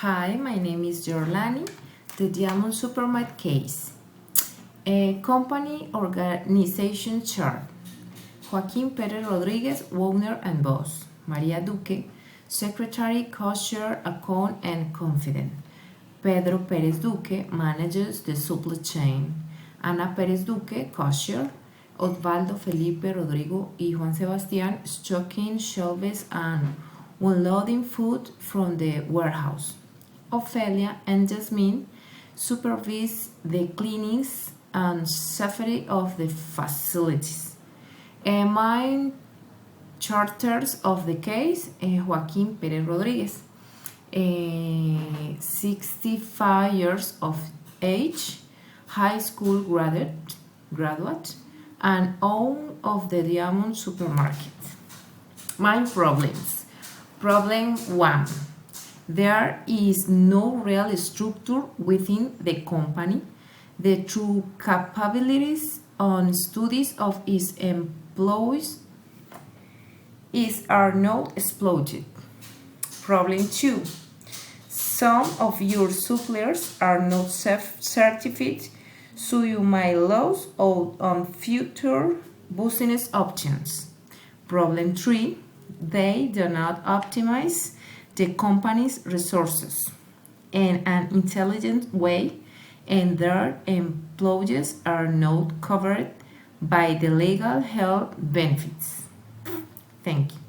Hi, my name is Jorlani, the Diamond Supermarket case. A company organization chart. Joaquín Pérez Rodríguez, owner and boss. María Duque, secretary, cashier, account, and confident. Pedro Pérez Duque manages the supply chain. Ana Pérez Duque, cashier. Osvaldo Felipe Rodrigo y Juan Sebastián, stocking shelves and unloading food from the warehouse. Ophelia and Jasmine supervise the cleanings and safety of the facilities. Main charters of the case, Joaquín Pérez Rodríguez, 65 years of age, high school graduate, and owner of the Diamond Supermarket. Main problems. Problem 1. There is no real structure within the company. The true capabilities and studies of its employees are not exploited. Problem 2. Some of your suppliers are not certified, so you may lose out on future business options. Problem 3. They do not optimize the company's resources in an intelligent way, and their employees are not covered by the legal health benefits. Thank you.